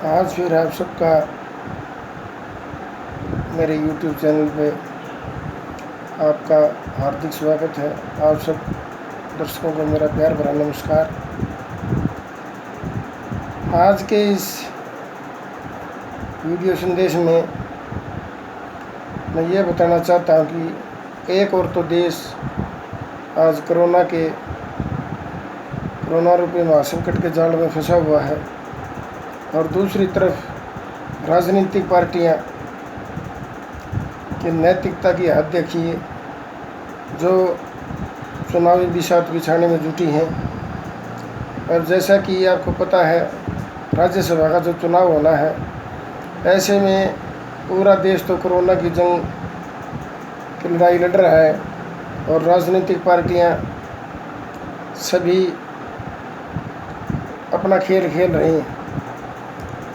आज फिर आप सबका मेरे YouTube चैनल पे आपका हार्दिक स्वागत है। आप सब दर्शकों को मेरा प्यार भरा नमस्कार। आज के इस वीडियो संदेश में मैं ये बताना चाहता हूँ कि एक और तो देश आज कोरोना रूपी महासंकट के जाल में फंसा हुआ है और दूसरी तरफ राजनीतिक पार्टियां की नैतिकता की हद देखिए, जो चुनावी बिसात बिछाने में जुटी हैं। और जैसा कि आपको पता है, राज्यसभा का जो चुनाव होना है, ऐसे में पूरा देश तो कोरोना की जंग की लड़ाई लड़ रहा है और राजनीतिक पार्टियां सभी अपना खेल खेल रही हैं।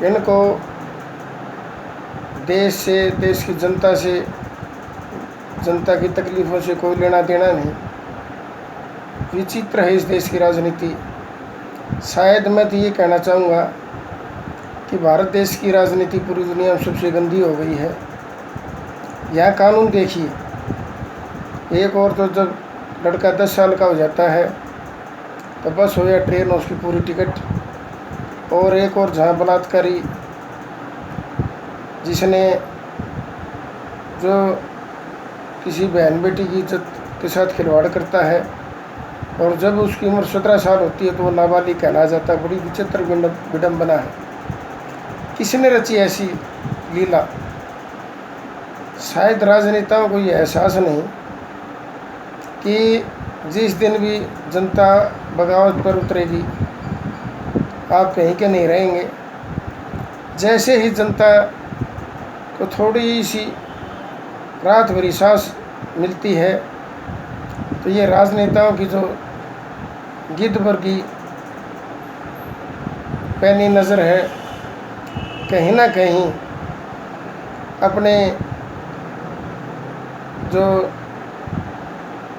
इनको देश से, देश की जनता से, जनता की तकलीफ़ों से कोई लेना देना नहीं। विचित्र है इस देश की राजनीति। शायद मैं तो ये कहना चाहूँगा कि भारत देश की राजनीति पूरी दुनिया में सबसे गंदी हो गई है। यहाँ कानून देखिए, एक और तो जब लड़का 10 साल का हो जाता है तो बस हो या ट्रेन हो उसकी पूरी टिकट, और एक और जहाँ बलात्कारी जिसने जो किसी बहन बेटी की इज्जत के साथ खिलवाड़ करता है और जब उसकी उम्र 17 साल होती है तो वो नाबालिग कहला जाता है। बड़ी विचित्र विडम्बना है। किसने रची ऐसी लीला? शायद राजनेताओं को ये एहसास नहीं कि जिस दिन भी जनता बगावत पर उतरेगी, आप कहीं के नहीं रहेंगे। जैसे ही जनता को थोड़ी सी राहत भरी सांस मिलती है तो ये राजनेताओं की जो गिद्ध भर की पैनी नज़र है, कहीं ना कहीं अपने जो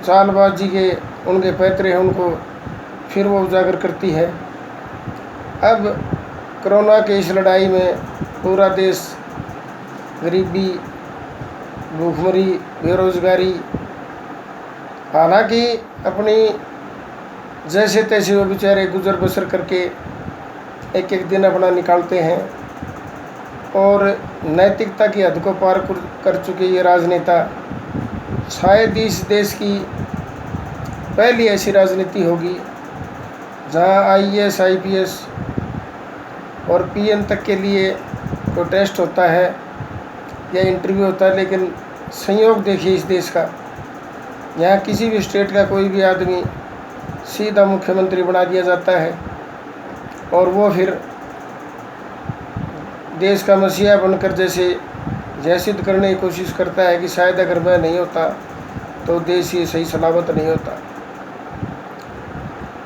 चालबाजी के उनके पैतरे हैं उनको फिर वो उजागर करती है। अब कोरोना के इस लड़ाई में पूरा देश गरीबी, भूखमरी, बेरोज़गारी, हालांकि अपनी जैसे तैसे वो बेचारे गुजर बसर करके एक एक दिन अपना निकालते हैं। और नैतिकता की हद को पार कर चुके ये राजनेता, शायद इस देश की पहली ऐसी राजनीति होगी जहां IAS, IPS और PM तक के लिए तो टेस्ट होता है या इंटरव्यू होता है, लेकिन संयोग देखिए इस देश का। यहाँ किसी भी स्टेट का कोई भी आदमी सीधा मुख्यमंत्री बना दिया जाता है और वो फिर देश का मसीहा बनकर जैसे यह सिद्ध करने की कोशिश करता है कि शायद अगर मैं नहीं होता तो देश ये सही सलामत नहीं होता।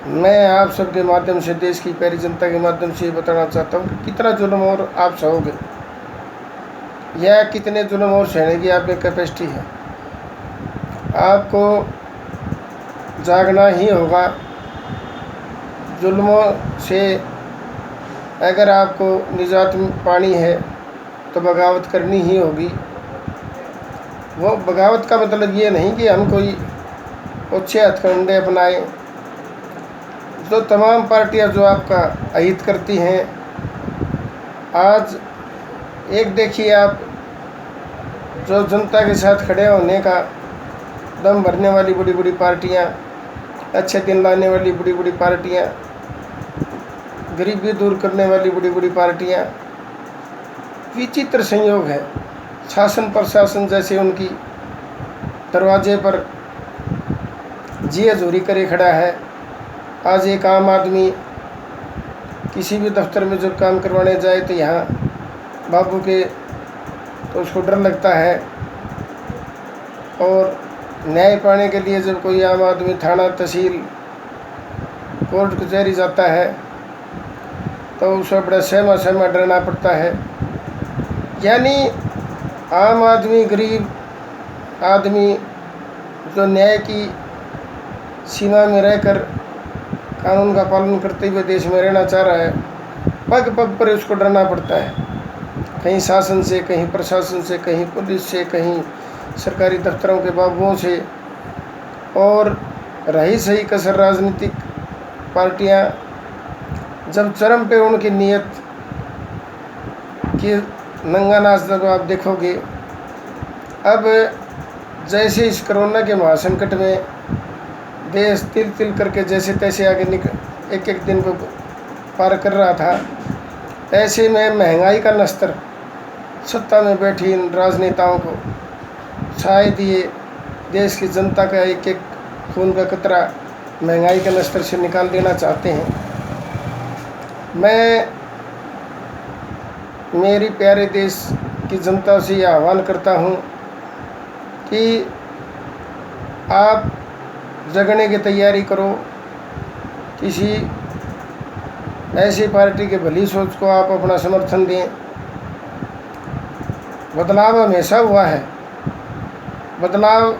मैं आप सबके माध्यम से, देश की प्यारी जनता के माध्यम से ये बताना चाहता हूँ कि कितना जुल्म और आप सहोगे, या कितने जुल्म और सहने की आप में कैपेसिटी है। आपको जागना ही होगा। जुल्मों से अगर आपको निजात पानी है तो बगावत करनी ही होगी। वो बगावत का मतलब ये नहीं कि हम कोई अच्छे हथकंडे अपनाएं। जो तमाम पार्टियां जो आपका अहित करती हैं, आज एक देखिए आप, जो जनता के साथ खड़े होने का दम भरने वाली बड़ी बड़ी पार्टियां, अच्छे दिन लाने वाली बड़ी बड़ी पार्टियां, गरीबी दूर करने वाली बड़ी बड़ी पार्टियां, विचित्र संयोग है। शासन प्रशासन जैसे उनकी दरवाजे पर जी हजूरी करे खड़ा है। आज एक आम आदमी किसी भी दफ्तर में जब काम करवाने जाए तो यहाँ बाबू के तो उसको डर लगता है, और न्याय पाने के लिए जब कोई आम आदमी थाना, तहसील, कोर्ट कचहरी जाता है तो उसे बड़ा सहमा डरना पड़ता है। यानी आम आदमी, गरीब आदमी जो न्याय की सीमा में रहकर कानून का पालन करते हुए देश में रहना चाह रहा है, पग पग पर उसको डरना पड़ता है, कहीं शासन से, कहीं प्रशासन से, कहीं पुलिस से, कहीं सरकारी दफ्तरों के बाबुओं से। और रही सही कसर राजनीतिक पार्टियां जब चरम पे उनकी नियत कि नंगा नाच जब आप देखोगे। अब जैसे इस कोरोना के महासंकट में देश तिल तिल करके जैसे तैसे आगे निकल एक एक दिन को पार कर रहा था, ऐसे में महंगाई का नस्तर सत्ता में बैठी इन राजनेताओं को शायद ये देश की जनता का एक एक खून का कतरा महंगाई के नस्तर से निकाल देना चाहते हैं। मैं मेरी प्यारे देश की जनता से यह आह्वान करता हूँ कि आप जगने की तैयारी करो, किसी ऐसी पार्टी के भली सोच को आप अपना समर्थन दें। बदलाव हमेशा हुआ है, बदलाव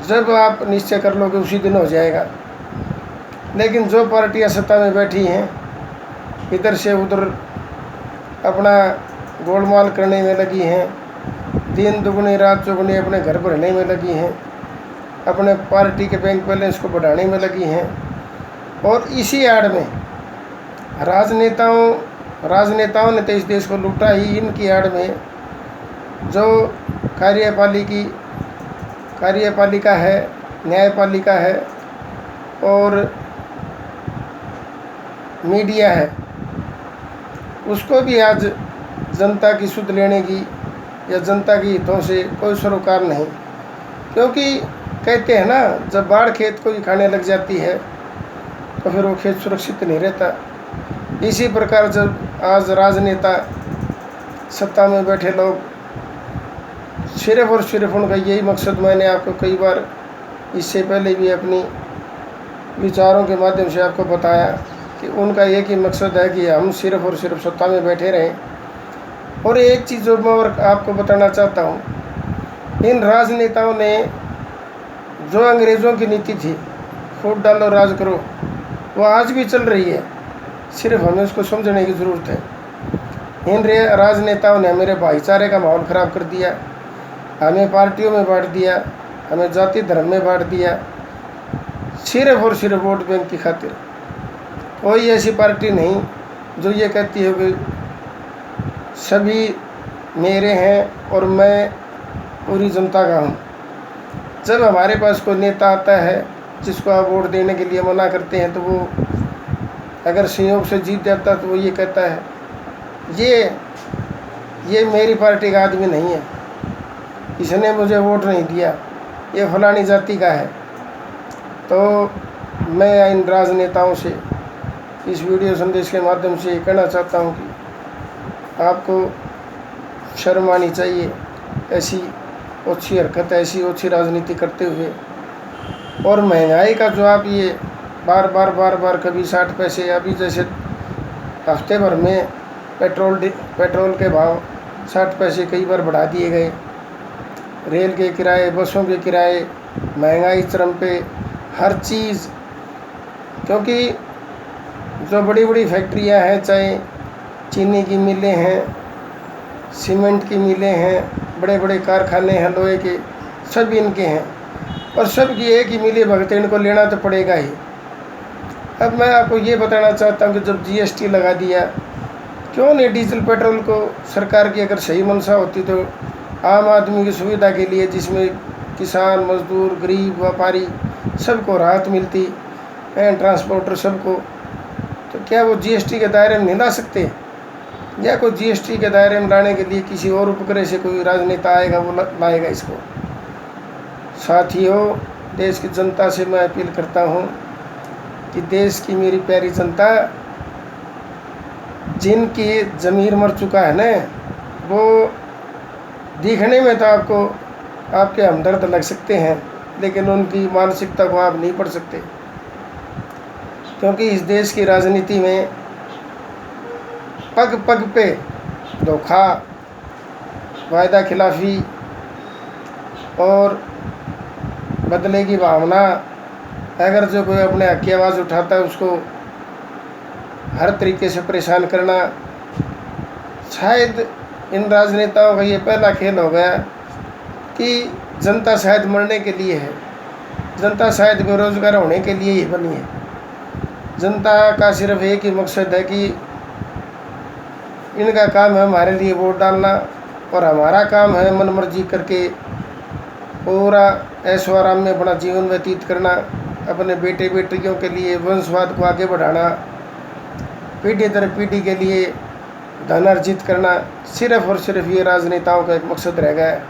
जब आप निश्चय कर लोगे उसी दिन हो जाएगा। लेकिन जो पार्टियां सत्ता में बैठी हैं, इधर से उधर अपना गोलमाल करने में लगी हैं, दिन दुगनी रात चौगुनी अपने घर भरने में लगी हैं, अपने पार्टी के बैंक बैलेंस को बढ़ाने में लगी हैं, और इसी आड़ में राजनेताओं ने तो इस देश को लूटा ही, इनकी आड़ में जो कार्यपालिका है, न्यायपालिका है और मीडिया है, उसको भी आज जनता की सुध लेने की या जनता की हितों से कोई सरोकार नहीं। क्योंकि कहते हैं ना, जब बाढ़ खेत को ही खाने लग जाती है तो फिर वो खेत सुरक्षित नहीं रहता। इसी प्रकार जब आज राजनेता सत्ता में बैठे लोग सिर्फ और सिर्फ उनका यही मकसद, मैंने आपको कई बार इससे पहले भी अपनी विचारों के माध्यम से आपको बताया कि उनका एक ही मकसद है कि हम सिर्फ और सिर्फ सत्ता में बैठे रहें। और एक चीज़ जो मैं और आपको बताना चाहता हूँ, इन राजनेताओं ने जो अंग्रेज़ों की नीति थी, फूट डालो राज करो, वो आज भी चल रही है, सिर्फ हमें उसको समझने की ज़रूरत है। इन राजनेताओं ने मेरे भाईचारे का माहौल ख़राब कर दिया, हमें पार्टियों में बांट दिया, हमें जाति धर्म में बांट दिया, सिर्फ और सिर्फ वोट बैंक की खातिर। कोई ऐसी पार्टी नहीं जो ये कहती है कि सभी मेरे हैं और मैं पूरी जनता का हूँ। जब हमारे पास कोई नेता आता है जिसको आप वोट देने के लिए मना करते हैं, तो वो अगर संयोग से जीत जाता तो वो ये कहता है ये मेरी पार्टी का आदमी नहीं है, इसने मुझे वोट नहीं दिया, ये फलानी जाति का है। तो मैं इन राजनेताओं से इस वीडियो संदेश के माध्यम से कहना चाहता हूँ कि आपको शर्म आनी चाहिए ऐसी ओछी हरकत, ऐसी ओछी राजनीति करते हुए। और महंगाई का जो आप ये बार बार कभी 60 पैसे, अभी जैसे हफ्ते भर में पेट्रोल के भाव 60 पैसे कई बार बढ़ा दिए गए, रेल के किराए, बसों के किराए, महंगाई चरम पे, हर चीज़। क्योंकि जो बड़ी बड़ी फैक्ट्रियां हैं, चाहे चीनी की मिलें हैं, सीमेंट की मिलें हैं, बड़े बड़े कारखाने हैं लोहे के, सब इनके हैं, और सब की एक ही मिली भगत, इनको लेना तो पड़ेगा ही। अब मैं आपको ये बताना चाहता हूँ कि जब GST लगा दिया, क्यों नहीं डीजल पेट्रोल को सरकार की अगर सही मंशा होती तो आम आदमी की सुविधा के लिए, जिसमें किसान, मजदूर, गरीब, व्यापारी सबको राहत मिलती है, ट्रांसपोर्टर सबको, तो क्या वो GST के दायरे में नहीं ला सकते? या कोई GST के दायरे में लाने के लिए किसी और उपग्रह से कोई राजनेता आएगा, वो लाएगा इसको? साथियों, देश की जनता से मैं अपील करता हूँ कि देश की मेरी प्यारी जनता, जिनकी ज़मीर मर चुका है ना, वो दिखने में तो आपके हमदर्द लग सकते हैं, लेकिन उनकी मानसिकता को आप नहीं पढ़ सकते। क्योंकि इस देश की राजनीति में पग पग पे धोखा, वायदा खिलाफी और बदले की भावना, अगर जो कोई अपने हक की आवाज़ उठाता है उसको हर तरीके से परेशान करना। शायद इन राजनेताओं का ये पहला खेल हो गया कि जनता शायद मरने के लिए है, जनता शायद बेरोजगार होने के लिए ही बनी है। जनता का सिर्फ एक ही मकसद है कि इनका काम है हमारे लिए वोट डालना और हमारा काम है मनमर्जी करके पूरा ऐशो आराम में अपना जीवन व्यतीत करना, अपने बेटे बेटियों के लिए वंशवाद को आगे बढ़ाना, पीढ़ी दर पीढ़ी के लिए धन अर्जित करना। सिर्फ और सिर्फ ये राजनेताओं का एक मकसद रह गया है।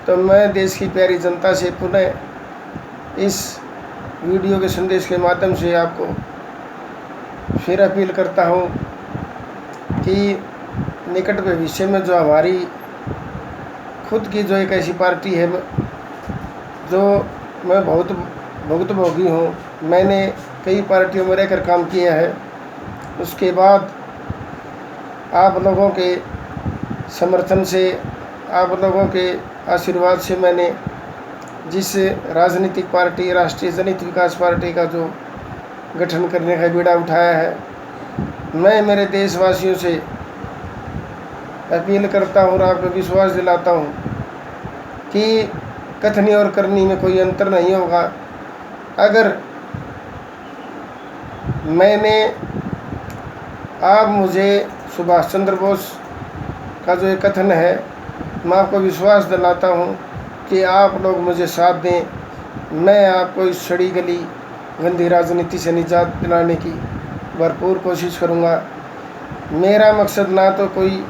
तो मैं देश की प्यारी जनता से पुनः इस वीडियो के संदेश के माध्यम से आपको फिर अपील करता हूँ कि निकट भविष्य में जो हमारी खुद की जो एक ऐसी पार्टी है जो मैं बहुत भुक्तभोगी हूँ, मैंने कई पार्टियों में रहकर काम किया है, उसके बाद आप लोगों के समर्थन से, आप लोगों के आशीर्वाद से मैंने जिस राजनीतिक पार्टी राष्ट्रीय जनहित विकास पार्टी का जो गठन करने का बीड़ा उठाया है, मैं मेरे देशवासियों से अपील करता हूँ और आपको विश्वास दिलाता हूँ कि कथनी और करनी में कोई अंतर नहीं होगा। अगर आप मुझे सुभाष चंद्र बोस का जो एक कथन है, मैं आपको विश्वास दिलाता हूँ कि आप लोग मुझे साथ दें, मैं आपको इस सड़ी गली गंदी राजनीति से निजात दिलाने की भरपूर कोशिश करूँगा। मेरा मकसद ना तो कोई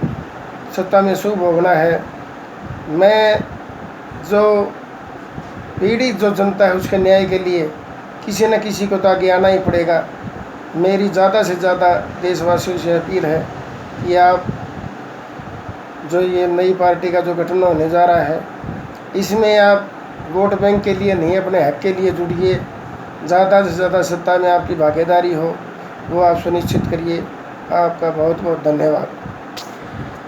सत्ता में सुख भोगना है, मैं जो पीड़ित जो जनता है उसके न्याय के लिए किसी न किसी को तो आगे आना ही पड़ेगा। मेरी ज़्यादा से ज़्यादा देशवासियों से अपील है कि आप जो ये नई पार्टी का जो गठन होने जा रहा है, इसमें आप वोट बैंक के लिए नहीं, अपने हक के लिए जुड़िए। ज़्यादा से ज़्यादा सत्ता में आपकी भागीदारी हो, वो आप सुनिश्चित करिए। आपका बहुत बहुत धन्यवाद।